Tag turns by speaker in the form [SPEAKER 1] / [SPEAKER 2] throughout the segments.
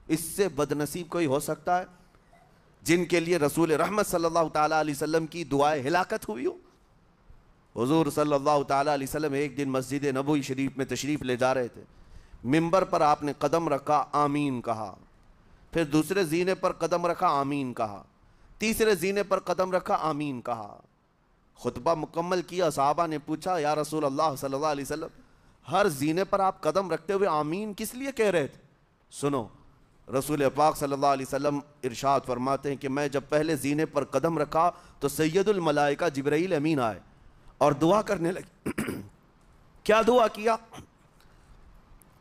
[SPEAKER 1] اس سے بدنصیب کوئی ہو سکتا ہے جن کے لیے رسول رحمت صلی اللہ تعالیٰ علیہ وسلم کی دعائے ہلاکت ہوئی ہو؟ حضور صلی اللہ تعالیٰ علیہ وسلم ایک دن مسجد نبوی شریف میں تشریف لے جا رہے تھے، منبر پر آپ نے قدم رکھا، آمین کہا، پھر دوسرے زینے پر قدم رکھا، آمین کہا، تیسرے زینے پر قدم رکھا، آمین کہا، خطبہ مکمل کیا۔ صحابہ نے پوچھا یا رسول اللہ صلی اللہ علیہ وسلم، ہر زینے پر آپ قدم رکھتے ہوئے آمین کس لیے کہہ رہے تھے؟ سنو، رسول پاک صلی اللہ علیہ وسلم ارشاد فرماتے ہیں کہ میں جب پہلے زینے پر قدم رکھا تو سید الملائکہ جبرائیل امین آئے اور دعا کرنے لگے۔ کیا دعا کیا؟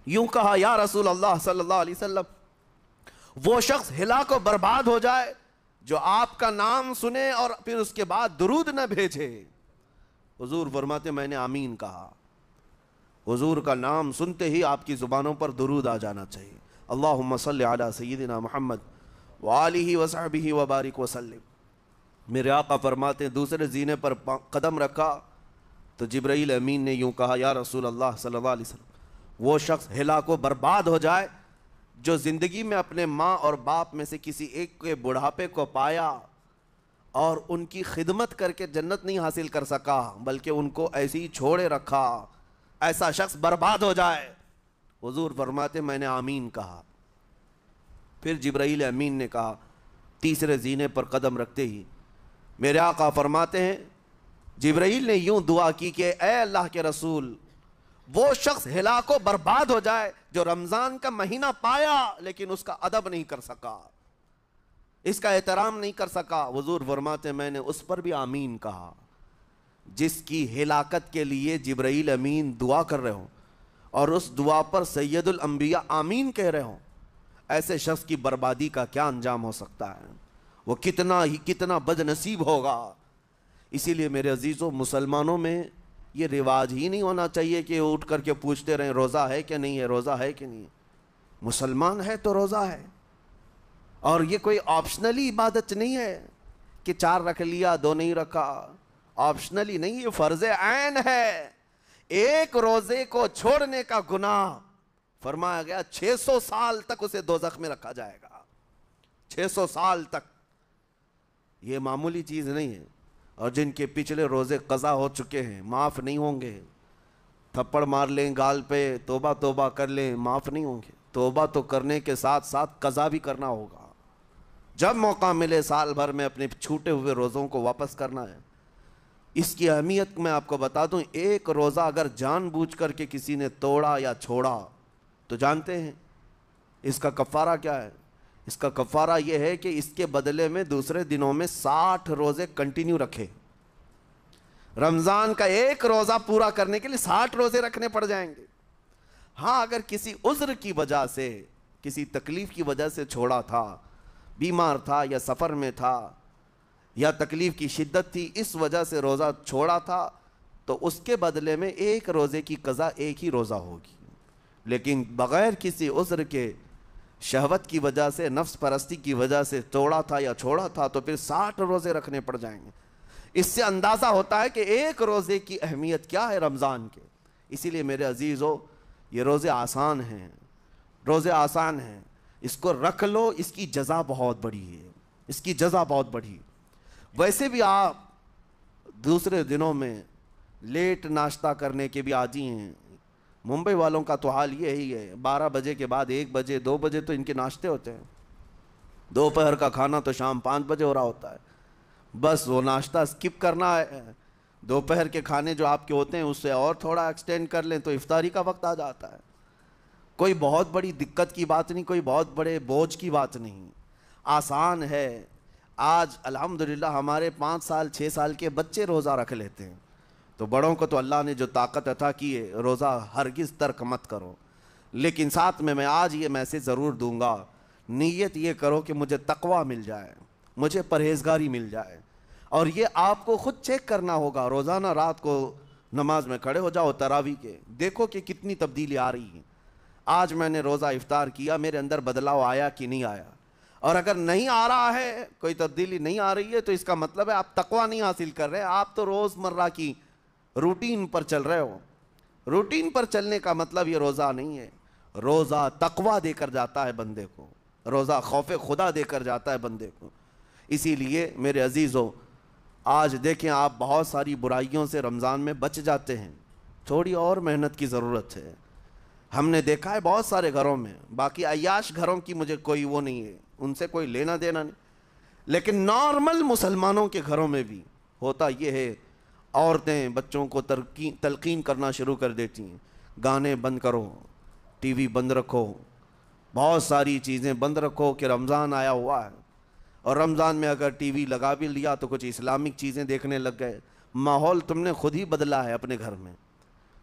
[SPEAKER 1] یوں کہا، یا رسول اللہ صلی اللہ علیہ وسلم، وہ شخص ہلاک و برباد ہو جائے جو آپ کا نام سنے اور پھر اس کے بعد درود نہ بھیجے۔ حضور فرماتے میں نے آمین کہا۔ حضور کا نام سنتے ہی آپ کی زبانوں پر درود آ جانا چاہیے، اللہم صلی علی سیدنا محمد وآلہ وصحبہ وبارک وسلم۔ میرے آقا فرماتے ہیں دوسرے زینے پر قدم رکھا تو جبرائیل امین نے یوں کہا، یا رسول اللہ صلی اللہ علیہ وسلم، وہ شخص ہلاک و برباد ہو جائے جو زندگی میں اپنے ماں اور باپ میں سے کسی ایک کے بڑھاپے کو پایا اور ان کی خدمت کر کے جنت نہیں حاصل کر سکا بلکہ ان کو ایسے ہی چھوڑے رکھا، ایسا شخص برباد ہو جائے۔ حضور فرماتے میں نے آمین کہا۔ پھر جبرائیل امین نے کہا، تیسرے زینے پر قدم رکھتے ہی میرے آقا فرماتے ہیں جبرائیل نے یوں دعا کی کہ اے اللہ کے رسول، وہ شخص ہلاک و برباد ہو جائے جو رمضان کا مہینہ پایا لیکن اس کا ادب نہیں کر سکا، اس کا احترام نہیں کر سکا۔ حضور فرماتے ہیں میں نے اس پر بھی آمین کہا۔ جس کی ہلاکت کے لیے جبرائیل امین دعا کر رہے ہوں اور اس دعا پر سید الانبیاء آمین کہہ رہے ہوں، ایسے شخص کی بربادی کا کیا انجام ہو سکتا ہے؟ وہ کتنا بد نصیب ہوگا۔ اسی لیے میرے عزیزوں، مسلمانوں میں یہ رواج ہی نہیں ہونا چاہیے کہ اٹھ کر کے پوچھتے رہیں روزہ ہے کہ نہیں ہے، روزہ ہے کہ نہیں ہے۔ مسلمان ہے تو روزہ ہے، اور یہ کوئی آپشنلی عبادت نہیں ہے کہ 4 رکھ لیا 2 نہیں رکھا، آپشنلی نہیں، یہ فرض عین ہے۔ ایک روزے کو چھوڑنے کا گناہ فرمایا گیا 600 سال تک اسے دوزخ میں رکھا جائے گا، 600 سال تک۔ یہ معمولی چیز نہیں ہے۔ اور جن کے پچھلے روزے قضا ہو چکے ہیں معاف نہیں ہوں گے، تھپڑ مار لیں گال پہ، توبہ توبہ کر لیں، معاف نہیں ہوں گے۔ توبہ تو کرنے کے ساتھ ساتھ قضا بھی کرنا ہوگا۔ جب موقع ملے سال بھر میں اپنے چھوٹے ہوئے روزوں کو واپس کرنا ہے۔ اس کی اہمیت میں آپ کو بتا دوں، ایک روزہ اگر جان بوجھ کر کے کسی نے توڑا یا چھوڑا تو جانتے ہیں اس کا کفارہ کیا ہے؟ اس کا کفارہ یہ ہے کہ اس کے بدلے میں دوسرے دنوں میں 60 روزے کنٹینیو رکھے۔ رمضان کا ایک روزہ پورا کرنے کے لیے 60 روزے رکھنے پڑ جائیں گے۔ ہاں، اگر کسی عذر کی وجہ سے، کسی تکلیف کی وجہ سے چھوڑا تھا، بیمار تھا یا سفر میں تھا یا تکلیف کی شدت تھی، اس وجہ سے روزہ چھوڑا تھا، تو اس کے بدلے میں ایک روزے کی قضا ایک ہی روزہ ہوگی۔ لیکن بغیر کسی عذر کے، شہوت کی وجہ سے، نفس پرستی کی وجہ سے توڑا تھا یا چھوڑا تھا تو پھر 60 روزے رکھنے پڑ جائیں گے۔ اس سے اندازہ ہوتا ہے کہ ایک روزے کی اہمیت کیا ہے رمضان کے۔ اسی لیے میرے عزیزو، یہ روزے آسان ہیں، روزے آسان ہیں، اس کو رکھ لو، اس کی جزا بہت بڑی ہے، اس کی جزا بہت بڑی۔ ویسے بھی آپ دوسرے دنوں میں لیٹ ناشتہ کرنے کے بھی عادی ہیں۔ ممبئی والوں کا تو حال یہی ہے، 12 بجے کے بعد 1 بجے 2 بجے تو ان کے ناشتے ہوتے ہیں، دوپہر کا کھانا تو شام 5 بجے ہو رہا ہوتا ہے۔ بس وہ ناشتہ سکپ کرنا ہے، دوپہر کے کھانے جو آپ کے ہوتے ہیں اس سے اور تھوڑا ایکسٹینڈ کر لیں تو افطاری کا وقت آ جاتا ہے۔ کوئی بہت بڑی دقت کی بات نہیں، کوئی بہت بڑے بوجھ کی بات نہیں، آسان ہے۔ آج الحمدللہ ہمارے 5 سال 6 سال کے بچے روزہ رکھ لیتے ہیں، تو بڑوں کو تو اللہ نے جو طاقت عطا کی ہے، روزہ ہرگز ترک مت کرو۔ لیکن ساتھ میں آج یہ میسیج ضرور دوں گا، نیت یہ کرو کہ مجھے تقویٰ مل جائے، مجھے پرہیزگاری مل جائے، اور یہ آپ کو خود چیک کرنا ہوگا۔ روزانہ رات کو نماز میں کھڑے ہو جاؤ تراویح کے، دیکھو کہ کتنی تبدیلی آ رہی ہے۔ آج میں نے روزہ افطار کیا، میرے اندر بدلاؤ آیا کہ نہیں آیا؟ اور اگر نہیں آ رہا ہے، کوئی تبدیلی نہیں آ رہی ہے، تو اس کا مطلب ہے آپ تقویٰ نہیں حاصل کر رہے، آپ تو روز مرہ کی روٹین پر چل رہے ہو۔ روٹین پر چلنے کا مطلب یہ روزہ نہیں ہے، روزہ تقویٰ دے کر جاتا ہے بندے کو۔ روزہ خوف خدا دے کر جاتا ہے بندے کو۔ اسی لیے میرے عزیزوں، آج دیکھیں آپ بہت ساری برائیوں سے رمضان میں بچ جاتے ہیں، تھوڑی اور محنت کی ضرورت ہے۔ ہم نے دیکھا ہے بہت سارے گھروں میں، باقی عیاش گھروں کی مجھے کوئی وہ نہیں ہے، ان سے کوئی لینا دینا نہیں، لیکن نارمل مسلمانوں کے گھروں میں بھی ہوتا یہ ہے، عورتیں بچوں کو تلقین کرنا شروع کر دیتی ہیں، گانے بند کرو، ٹی وی بند رکھو، بہت ساری چیزیں بند رکھو کہ رمضان آیا ہوا ہے۔ اور رمضان میں اگر ٹی وی لگا بھی لیا تو کچھ اسلامک چیزیں دیکھنے لگ گئے۔ ماحول تم نے خود ہی بدلا ہے اپنے گھر میں،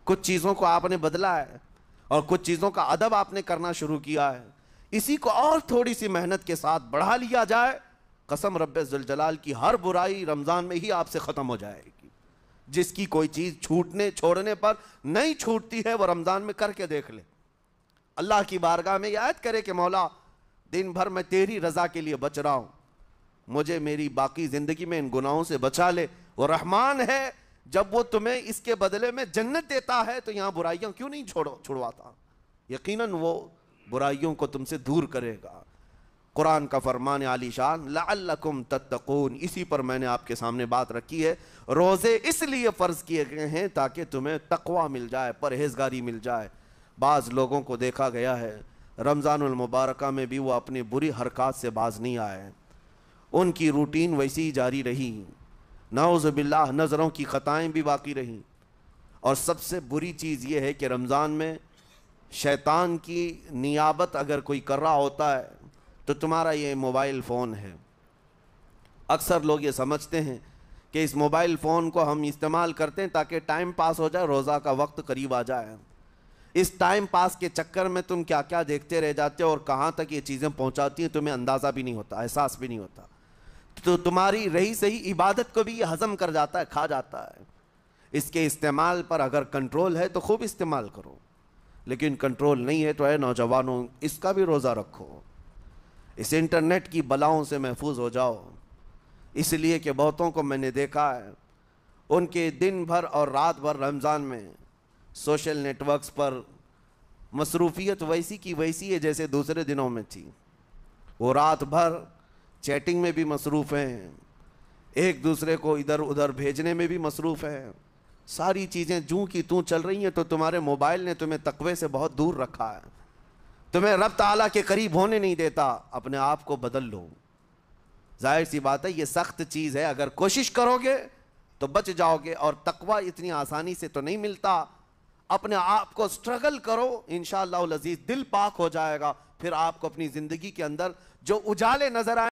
[SPEAKER 1] کچھ چیزوں کو آپ نے بدلا ہے اور کچھ چیزوں کا ادب آپ نے کرنا شروع کیا ہے۔ اسی کو اور تھوڑی سی محنت کے ساتھ بڑھا لیا جائے، قسم رب ذوالجلال کی ہر برائی رمضان میں ہی آپ سے ختم ہو جائے گی۔ جس کی کوئی چیز چھوڑنے پر نہیں چھوٹتی ہے وہ رمضان میں کر کے دیکھ لے، اللہ کی بارگاہ میں یاد کرے کہ مولا دن بھر میں تیری رضا کے لیے بچ رہا ہوں، مجھے میری باقی زندگی میں ان گناہوں سے بچا لے۔ وہ رحمان ہے، جب وہ تمہیں اس کے بدلے میں جنت دیتا ہے تو یہاں برائیاں کیوں نہیں چھڑواتا؟ یقیناً وہ برائیوں کو تم سے دور کرے گا۔ قرآن کا فرمان عالی شان لعلکم تتقون، اسی پر میں نے آپ کے سامنے بات رکھی ہے۔ روزے اس لیے فرض کیے گئے ہیں تاکہ تمہیں تقوی مل جائے، پرہیزگاری مل جائے۔ بعض لوگوں کو دیکھا گیا ہے رمضان المبارکہ میں بھی وہ اپنی بری حرکات سے باز نہیں آئے، ان کی روٹین ویسی ہی جاری رہی، نعوذ باللہ نظروں کی خطائیں بھی باقی رہیں۔ اور سب سے بری چیز یہ ہے کہ رمضان میں شیطان کی نیابت اگر کوئی کر رہا ہوتا ہے تو تمہارا یہ موبائل فون ہے۔ اکثر لوگ یہ سمجھتے ہیں کہ اس موبائل فون کو ہم استعمال کرتے ہیں تاکہ ٹائم پاس ہو جائے، روزہ کا وقت قریب آ جائے۔ اس ٹائم پاس کے چکر میں تم کیا کیا دیکھتے رہ جاتے ہو اور کہاں تک یہ چیزیں پہنچاتی ہیں تمہیں اندازہ بھی نہیں ہوتا، احساس بھی نہیں ہوتا، تو تمہاری رہی صحیح عبادت کو بھی یہ ہضم کر جاتا ہے، کھا جاتا ہے۔ اس کے استعمال پر اگر کنٹرول ہے تو خوب استعمال کرو، لیکن کنٹرول نہیں ہے تو اے نوجوانوں اس کا بھی روزہ رکھو، اس انٹرنیٹ کی بلاؤں سے محفوظ ہو جاؤ۔ اس لیے کہ بہتوں کو میں نے دیکھا ہے ان کے دن بھر اور رات بھر رمضان میں سوشل نیٹ ورکس پر مصروفیت ویسی کی ویسی ہے جیسے دوسرے دنوں میں تھی۔ وہ رات بھر چیٹنگ میں بھی مصروف ہیں، ایک دوسرے کو ادھر ادھر بھیجنے میں بھی مصروف ہیں، ساری چیزیں جوں کی توں چل رہی ہیں، تو تمہارے موبائل نے تمہیں تقوی سے بہت دور رکھا ہے، تمہیں رب تعالیٰ کے قریب ہونے نہیں دیتا۔ اپنے آپ کو بدل لو۔ ظاہر سی بات ہے یہ سخت چیز ہے، اگر کوشش کرو گے تو بچ جاؤ گے، اور تقوی اتنی آسانی سے تو نہیں ملتا۔ اپنے آپ کو سٹرگل کرو، انشاءاللہ العزیز دل پاک ہو جائے گا، پھر آپ کو اپنی زندگی کے اندر جو اجالے نظر آئے